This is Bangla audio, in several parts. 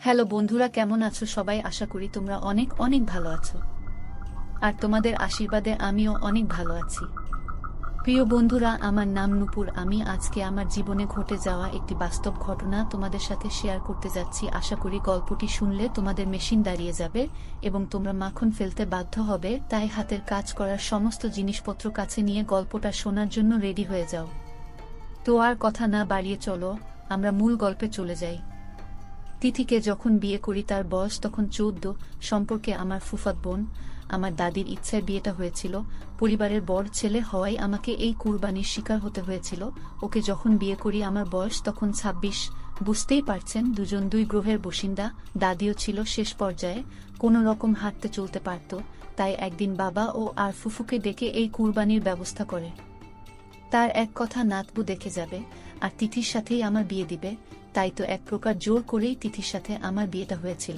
হ্যালো বন্ধুরা, কেমন আছো সবাই? আশা করি তোমরা অনেক অনেক ভালো আছো। আর তোমাদের আশীর্বাদে আমিও অনেক ভালো আছি। প্রিয় বন্ধুরা, আমার নাম নূপুর। আমি আজকে আমার জীবনে ঘটে যাওয়া একটি বাস্তব ঘটনা তোমাদের সাথে শেয়ার করতে যাচ্ছি। আশা করি গল্পটি শুনলে তোমাদের মেশিন দাঁড়িয়ে যাবে এবং তোমরা মাখন ফেলতে বাধ্য হবে। তাই হাতের কাজ করার সমস্ত জিনিসপত্র কাছে নিয়ে গল্পটা শোনার জন্য রেডি হয়ে যাও। তো আর কথা না বাড়িয়ে চলো আমরা মূল গল্পে চলে যাই। তিথিকে যখন বিয়ে করি তার বয়স তখন 14। সম্পর্কে আমার ফুফাত বোন। আমার দাদির ইচ্ছায় বিয়েটা হয়েছিল। পরিবারের বড় ছেলে হওয়ায় আমাকে এই কুরবানির শিকার হতে হয়েছিল। ওকে যখন বিয়ে করি আমার বয়স তখন 26। বুঝতেই পারছেন, দুজন দুই গ্রহের বাসিন্দা। দাদিও ছিল শেষ পর্যায়ে, কোনো রকম হাঁটতে চলতে পারত। তাই একদিন বাবা ও আর ফুফুকে ডেকে এই কুরবানির ব্যবস্থা করে। তার এক কথা, নাতবু দেখে যাবে আর তিথির সাথেই আমার বিয়ে দিবে। তাই তো এক প্রকার জোর করেই তিথির সাথে আমার বিয়েটা হয়েছিল।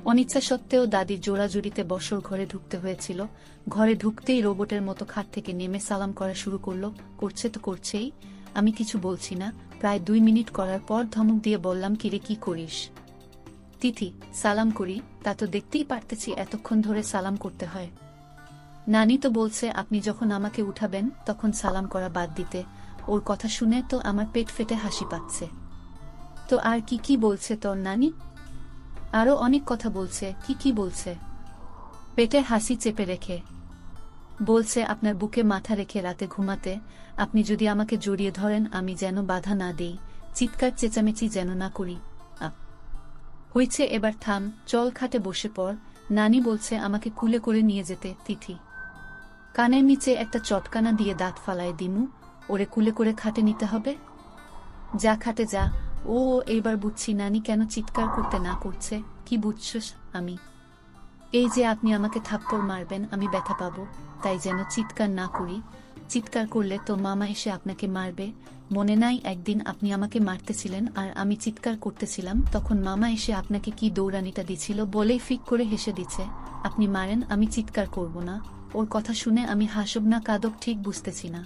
অনিচ্ছা সত্ত্বেও দাদির জোড়াজুড়িতে বসর ঘরে ঢুকতে হয়েছিল। ঘরে ঢুকতেই রোবটের মতো খাট থেকে নেমে সালাম করা শুরু করলো। করছে তো করছেই, আমি কিছু বলছি না। প্রায় 2 মিনিট করার পর ধমক দিয়ে বললাম, কিরে কি করিস? তিথি, সালাম করি। তা তো দেখতেই পারতেছি এতক্ষণ ধরে সালাম করতে হয়। নানি তো বলছে আপনি যখন আমাকে উঠাবেন তখন সালাম করা বাদ দিতে। ওর কথা শুনে তো আমার পেট ফেটে হাসি পাচ্ছে। তো আর কি কি বলছে তোর নানি? আরো অনেক কথা বলছে। কি কি বলছে? পেটে হাসি চেপে রেখে বলছে আপনার বুকে মাথা রেখে রাতে ঘুমাতে আপনি যদি আমাকে জড়িয়ে ধরেন আমি যেন বাধা না দেই, চিৎকার চেঁচামেচি যেন না করি। হয়েছে, এবার থাম, চল খাটে বসে পড়। নানি বলছে আমাকে কুলে করে নিয়ে যেতে। তিথি কানের নিচে একটা চটকানা দিয়ে দাঁত ফালায় দিমু। ওরে কুলে করে খাটে নিতে হবে? যা খাটে যা। ও এইবার বুঝছি নানি কেন চিৎকার করতে না করছে। কি বুঝছস? আমি এই যে আপনি আমাকে থাপ্পড় মারবেন, আমি ব্যথা পাবো, তাই যেন চিৎকার না করি। চিৎকার করলে তো মামা এসে আপনাকে মারবে। মনে নাই একদিন আপনি আমাকে মারতেছিলেন আর আমি চিৎকার করতেছিলাম, তখন মামা এসে আপনাকে কি দৌড়ানিটা দিছিল বলেই ফিক করে হেসে দিচ্ছে। আপনি মারেন, আমি চিৎকার করব না। ওর কথা শুনে আমি হাসব না কাঁদব ঠিক বুঝতেছি না।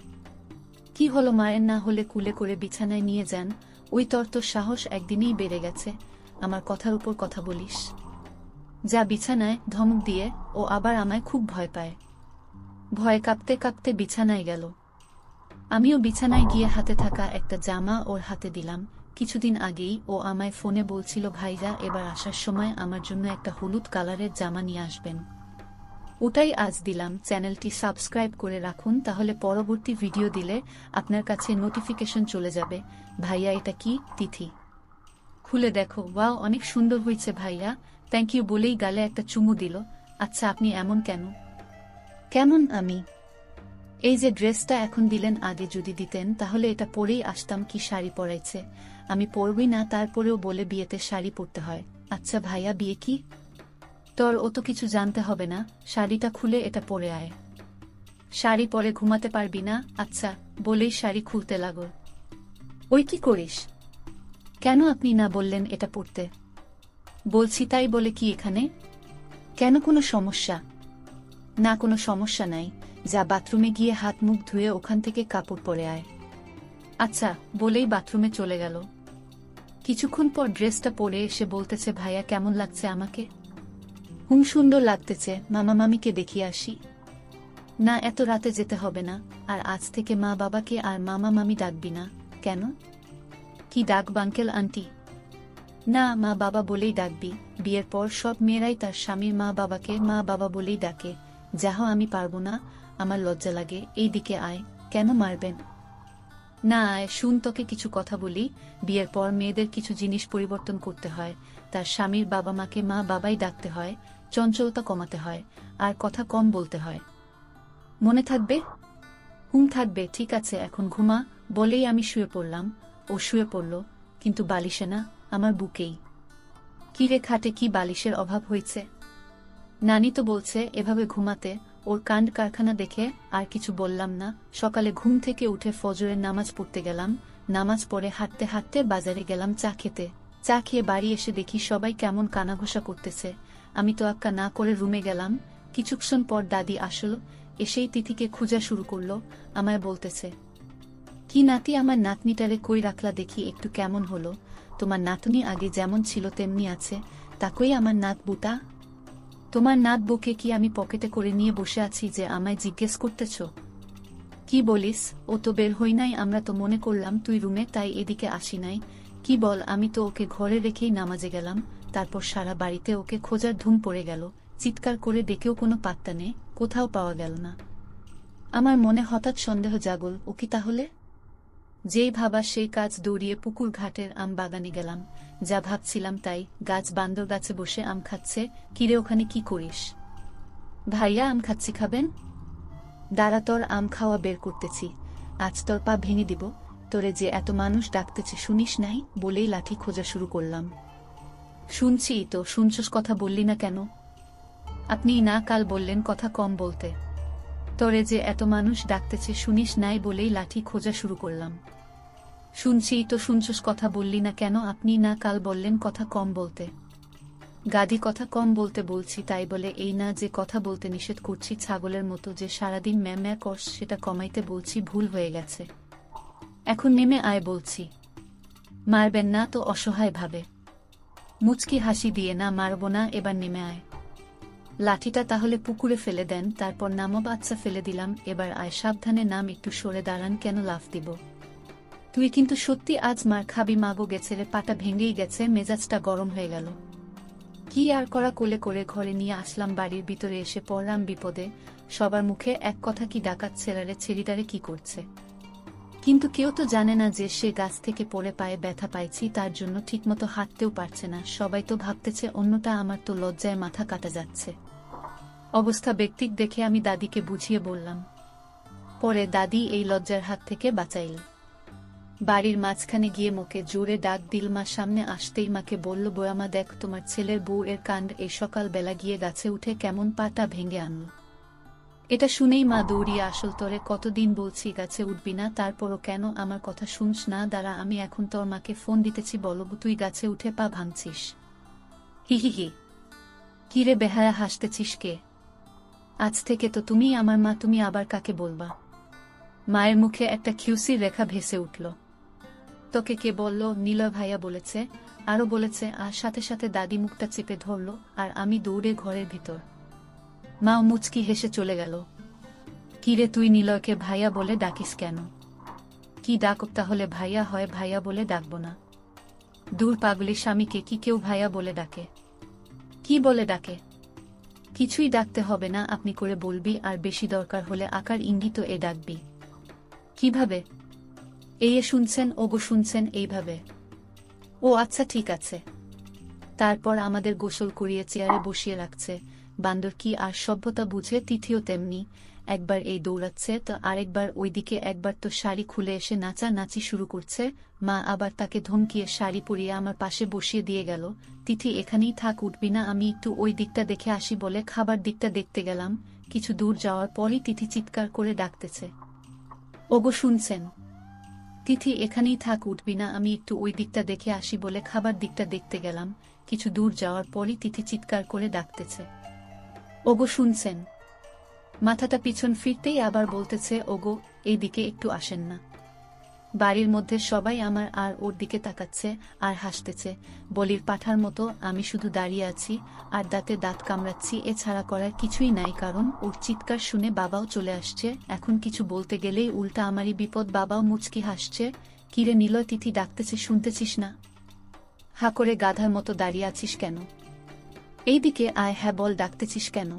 কি হলো, মারেন না হলে কুলে করে বিছানায় নিয়ে যান। ওই তোর সাহস একদিনেই বেড়ে গেছে, আমার কথার উপর কথা বলিস। যা বিছানায়, ধমক দিয়ে। ও আবার আমায় খুব ভয় পায়। ভয়ে কাঁপতে কাঁপতে বিছানায় গেল। আমিও বিছানায় গিয়ে হাতে থাকা একটা জামা ওর হাতে দিলাম। কিছুদিন আগেই ও আমায় ফোনে বলছিল, ভাইরা এবার আসার সময় আমার জন্য একটা হলুদ কালারের জামা নিয়ে আসবেন। ওটাই আজ দিলাম। চ্যানেলটি সাবস্ক্রাইব করে রাখুন, তাহলে পরবর্তী ভিডিও দিলে আপনার কাছে নোটিফিকেশন চলে যাবে। ভাইয়া এটা কি? তিথি খুলে দেখো। ওয়াও, অনেক সুন্দর হয়েছে ভাইয়া। থ্যাংক ইউ বলেই গালে একটা চুমু দিল। আচ্ছা আপনি এমন কেন? কেমন আমি? এই যে ড্রেসটা এখন দিলেন, আগে যদি দিতেন তাহলে এটা পরেই আসতাম। কি শাড়ি পরাইছে? আমি পরবই না, তারপরেও বলে বিয়েতে শাড়ি পরতে হয়। আচ্ছা ভাইয়া, বিয়ে কি? তোর অত কিছু জানতে হবে না, শাড়িটা খুলে এটা পরে আয়। শাড়ি পরে ঘুমাতে পারবি না? আচ্ছা বলেই শাড়ি খুলতে লাগল। ওই কি করিস? কেন আপনি না বললেন এটা পরতে? বলছি তাই বলে কি এখানে? কেন কোনো সমস্যা? না কোনো সমস্যা নাই। যা বাথরুমে গিয়ে হাত মুখ ধুয়ে ওখান থেকে কাপড় পরে আয়। আচ্ছা বলেই বাথরুমে চলে গেল। কিছুক্ষণ পর ড্রেসটা পরে এসে বলতেছে, ভাইয়া কেমন লাগছে আমাকে? সুন্দর লাগতেছে, মামা মামিকে দেখিয়ে আসি। না এত রাতে যেতে হবে না, আর আজ থেকে মা বাবাকে আর মামা মামি ডাকবি না। কেন? কি ডাকব আঙ্কেল আন্টি? না, মা বাবা বলেই ডাকবি। বিয়ের পর সব মেয়েরাই তার স্বামীর মা বাবাকে মা বাবা বলেই ডাকে। যাহ, আমি পারবো না, আমার লজ্জা লাগে। এই দিকে আয়। কেন মারবেন? না আয়, শুন তোকে কিছু কথা বলি। বিয়ের পর মেয়েদের কিছু জিনিস পরিবর্তন করতে হয়। তার স্বামীর বাবা মাকে মা বাবাই ডাকতে হয়, চঞ্চলতা কমাতে হয়, আর কথা কম বলতে হয়। মনে থাকবে? থাকবে। ঠিক আছে, এখন ঘুমা। বলেই আমি শুয়ে পড়লাম। ও শুয়ে পড়ল, কিন্তু বালিশে না, আমার বুকেই। কি রে, খাটে কি বালিশের অভাব হয়েছে? নানি তো বলছে এভাবে ঘুমাতে। ওর কাণ্ড কারখানা দেখে আর কিছু বললাম না। সকালে ঘুম থেকে উঠে ফজরের নামাজ পড়তে গেলাম। নামাজ পড়ে হাঁটতে হাঁটতে বাজারে গেলাম চা খেতে। চা খেয়ে বাড়ি এসে দেখি সবাই কেমন কানাঘোষা করতেছে। আমি তো আক্কা না করে রুমে গেলাম। কিছুক্ষণ পর দাদি আসলো। এসেই তিথিকে খোঁজা শুরু করলো। আমায় বলতেছে, কি নাতি, আমার নাতনিটারে কই রাখলা দেখি, একটু কেমন হলো? তোমার নাতনি আগে যেমন ছিল তেমনি আছে, তাকেই আমার নাত বুতা। তোমার নাত বউকে কি আমি পকেটে করে নিয়ে বসে আছি যে আমায় জিজ্ঞেস করতেছ? কি বলিস? ও তো বের হই নাই, আমরা তো মনে করলাম তুই রুমে, তাই এদিকে আসি নাই। কি বল? আমি তো ওকে ঘরে রেখেই নামাজে গেলাম, তারপর সারা বাড়িতে ওকে খোঁজার ধুম পড়ে গেল, চিৎকার করে ডেকেও কোনো পাত্তা নেই, কোথাও পাওয়া গেল না। আমার মনে হঠাৎ সন্দেহ জাগল, ও কি তাহলে? যেই ভাবা সেই কাজ, দৌড়িয়ে পুকুর ঘাটের আম বাগানে গেলাম। যা ভাবছিলাম তাই, গাছ বান্দর গাছে বসে আম খাচ্ছে। কিরে, ওখানে কি করিস? ভাইয়া, আম খাচ্ছি, খাবেন? দাঁড়া, তোর আম খাওয়া বের করতেছি, আজ তোর পা ভেঙে দিব। তোরে যে এত মানুষ ডাকতেছে শুনিস নাই? বলেই লাঠি খোঁজা শুরু করলাম। শুনছি তো, শুনছস, কথা বললি না কেন? আপনি না কাল বললেন কথা কম বলতে। তোরে যে এত মানুষ ডাকতেছে শুনিস নাই বলেই লাঠি খোঁজা শুরু করলাম। শুনছি তো, শুনছস, কথা বললি না কেন? আপনি না কাল বললেন কথা কম বলতে। গাদি, কথা কম বলতে বলছি, তাই বলে এই না যে কথা বলতে নিষেধ করছি। ছাগলের মতো যে সারাদিন ম্যা ম্যা করস সেটা কমাইতে বলছি, ভুল হয়ে গেছে। এখন নেমে আয় বলছি। মারবেন না তো? অসহায় ভাবে মুচকি হাসি দিয়ে, না মারব না, এবার নেমে আয়। লাঠিটা তাহলে পুকুরে ফেলে দেন, তারপর নামব। আচ্ছা, ফেলে দিলাম, এবার আয়, সাবধানে নাম, একটু সরে দাঁড়ান। কেন লাফ দিব? তুই কিন্তু সত্যি আজ মার খাবি। মাগো গেছে রে, পাটা ভেঙেই গেছে। মেজাজটা গরম হয়ে গেল। কি আর করা, কোলে করে ঘরে নিয়ে আসলাম। বাড়ির ভিতরে এসে পড়লাম বিপদে। সবার মুখে এক কথা, কি ডাকাত ছেড়ারে, ছেড়িটারে কি করছে। কিন্তু কেউ তো জানে না যে সে গাছ থেকে পড়ে পায়ে ব্যথা পাইছি, তার জন্য ঠিকমতো হাঁটতেও পারছে না। সবাই তো ভাবতেছে অন্যটা, আমার তো লজ্জায় মাথা কাটা যাচ্ছে। অবস্থা ব্যক্তিক দেখে আমি দাদিকে বুঝিয়ে বললাম। পরে দাদি এই লজ্জার হাত থেকে বাঁচাইল। বাড়ির মাঝখানে গিয়ে মোকে জোরে ডাক দিল। মা সামনে আসতেই মাকে বলল, বয়ামা দেখ, তোমার ছেলের বউ এর কাণ্ড। এই সকাল বেলা গিয়ে গাছে উঠে কেমন পাটা ভেঙে আনল। এটা শুনেই মা দৌড়িয়ে আসল। তোরে কতদিন বলছি গাছে উঠবি না, তারপরও কেন আমার কথা শুনস না? দাঁড়া, আমি এখন তোর মাকে ফোন দিতেছি, বলব তুই গাছে উঠে পা ভাঙছিস। হি হি হি। কিরে বেহায়া, হাসতেছিস কে? আজ থেকে তো তুমিই আমার মা, তুমি আবার কাকে বলবা? মায়ের মুখে একটা খিউসির রেখা ভেসে উঠল। তোকে কে বলল? নীলয় ভাইয়া বলেছে। আরো বলেছে। আর সাথে সাথে দাদি মুখটা চেপে ধরল, আর আমি দৌড়ে ঘরের ভিতর। মাও মুচকি হেসে চলে গেল। কিরে, তুই নীলয়কে ভাইয়া বলে ডাকিস কেন? কি ডাকব তাহলে? ভাইয়া হয়, ভাইয়া বলে ডাকব না। দূর পাগলি, স্বামীকে কি কেউ ভাইয়া বলে ডাকে? কি বলে ডাকে? কিছুই ডাকতে হবে না, আপনি করে বলবি, আর বেশি দরকার হলে আকার ইঙ্গিত এ ডাকবি। কিভাবে? এই শুনছেন? ওগো শুনছেন? এইভাবে। ও আচ্ছা, ঠিক আছে। তারপর আমাদের গোসল করিয়ে চেয়ারে বসিয়ে রাখছে। বান্দর কি আর সভ্যতা বুঝে? তিথিও তেমনি। একবার এই দৌড়াচ্ছে তো আরেকবার ওইদিকে, একবার তো শাড়ি খুলে এসে নাচা নাচি শুরু করছে। মা আবার তাকে ধমকিয়ে শাড়ি পরিয়ে আমার পাশে বসিয়ে দিয়ে গেল। তিথি, এখানেই থাক, উঠবি না, আমি একটু ওই দিকটা দেখে আসি বলে খাবার দিকটা দেখতে গেলাম। কিছু দূর যাওয়ার পরই তিথি চিৎকার করে ডাকতেছে, ওগো শুনছেন? তিথি, এখানেই থাক, উঠবি না, আমি একটু ওই দিকটা দেখে আসি বলে খাবার দিকটা দেখতে গেলাম। কিছু দূর যাওয়ার পরই তিথি চিৎকার করে ডাকতেছে, ওগো শুনছেন? মাথাটা পিছন ফিরতেই আবার বলতেছে, ওগো এই দিকে একটু আসেন না। বাড়ির মধ্যে সবাই আমার আর ওর দিকে তাকাচ্ছে আর হাসতেছে। বলির পাঠার মতো আমি শুধু দাঁড়িয়ে আছি আর দাঁতে দাঁত কামড়াচ্ছি, এছাড়া করার কিছুই নাই। কারণ ওর চিৎকার শুনে বাবাও চলে আসছে। এখন কিছু বলতে গেলেই উল্টা আমারই বিপদ। বাবাও মুচকি হাসছে। কিরে নীলয়, তিথি ডাকতেছে, শুনতেছিস না? হা করে গাধার মতো দাঁড়িয়ে আছিস কেন? এইদিকে আয়। হ্যাঁ বল, ডাকতেছিস কেন?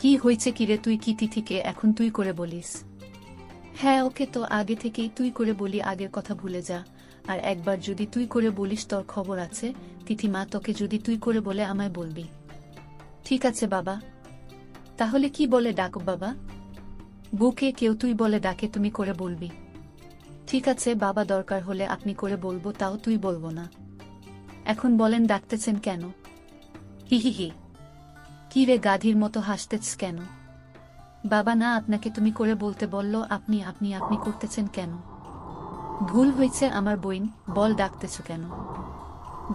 কি হয়েছে কিরে? তুই কি তিথিকে এখন তুই করে বলিস? হ্যাঁ, ওকে তো আগে থেকেই তুই করে বলি, আগের কথা ভুলে যা। আর একবার যদি তুই করে বলিস তোর খবর আছে। তিথিমা, তোকে যদি তুই করে বলে আমায় বলবি। ঠিক আছে বাবা। তাহলে কি বলে ডাকো বাবা? বুকে কেউ তুই বলে ডাকে, তুমি করে বলবি। ঠিক আছে বাবা, দরকার হলে আপনি করে বলবো, তাও তুই বলবো না। এখন বলেন ডাকতেছেন কেন? হি হি হি। কি রে গাধীর মতো হাসতেছ কেন? বাবা না, আপনাকে তুমি করে বলতে বলল, আপনি আপনি আপনি করতেছেন কেন? ভুল হয়েছে আমার বইন, বল ডাকতেছ কেন?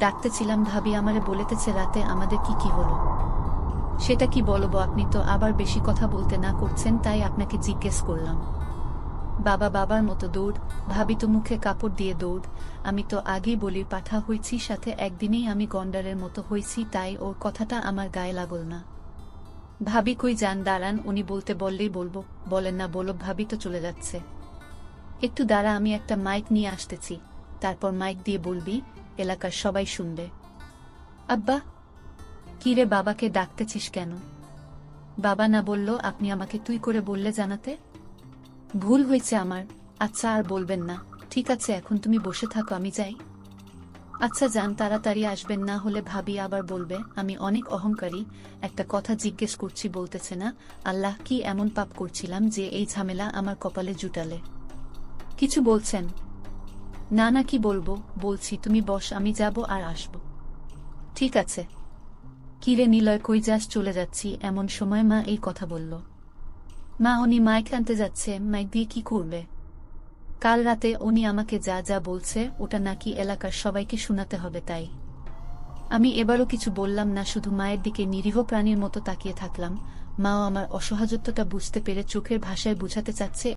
ডাকতেছিলাম ভাবি আমারে বলেতেছে রাতে আমাদের কি কি হলো। সেটা কি বলবো? আপনি তো আবার বেশি কথা বলতে না করছেন, তাই আপনাকে জিজ্ঞেস করলাম। বাবা বাবার মতো দৌড়, ভাবি তো মুখে কাপড় দিয়ে দৌড়। আমি তো আগেই বলির পাঠা হইছি, সাথে একদিনেই আমি গন্ডারের মতো হইছি, তাই ওর কথাটা আমার গায়ে লাগল না। ভাবি কই যান? দাঁড়ান, উনি বলতে বললেই বলবো। বলেন না, বলো। ভাবি তো চলে যাচ্ছে। একটু দাঁড়া, আমি একটা মাইক নিয়ে আসতেছি, তারপর মাইক দিয়ে বলবি, এলাকার সবাই শুনবে। আব্বা! কিরে, বাবাকে ডাকতেছিস কেন? বাবা না বলল আপনি আমাকে তুই করে বললে জানাতে? ভুল হয়েছে আমার। আচ্ছা, আর বলবেন না। ঠিক আছে, এখন তুমি বসে থাকো, আমি যাই। আচ্ছা যান, তাড়াতাড়ি আসবেন, না হলে ভাবি আবার বলবে আমি অনেক অহংকারী। একটা কথা জিজ্ঞেস করছি, বলতেছে না? আল্লাহ, কি এমন পাপ করছিলাম যে এই ঝামেলা আমার কপালে জুটালে? কিছু বলছেন? না না, কি বলবো? বলছি, তুমি বস, আমি যাব আর আসব। ঠিক আছে। কিরে নিলয়, কই যাস? চলে যাচ্ছি। এমন সময় মা এই কথা বলল। মা, উনি মাইক আনতে যাচ্ছে। মাইক দিয়ে কি করবে? কাল রাতে উনি আমাকে যা যা বলছে ওটা নাকি এলাকার সবাইকে শোনাতে হবে, তাই। আমি এবারও কিছু বললাম না, শুধু মায়ের দিকে নিরীহ প্রাণীর মতো তাকিয়ে থাকলাম। মাও আমার অসহায়ত্বটা বুঝতে পেরে চোখের ভাষায় বুঝাতে চাচ্ছে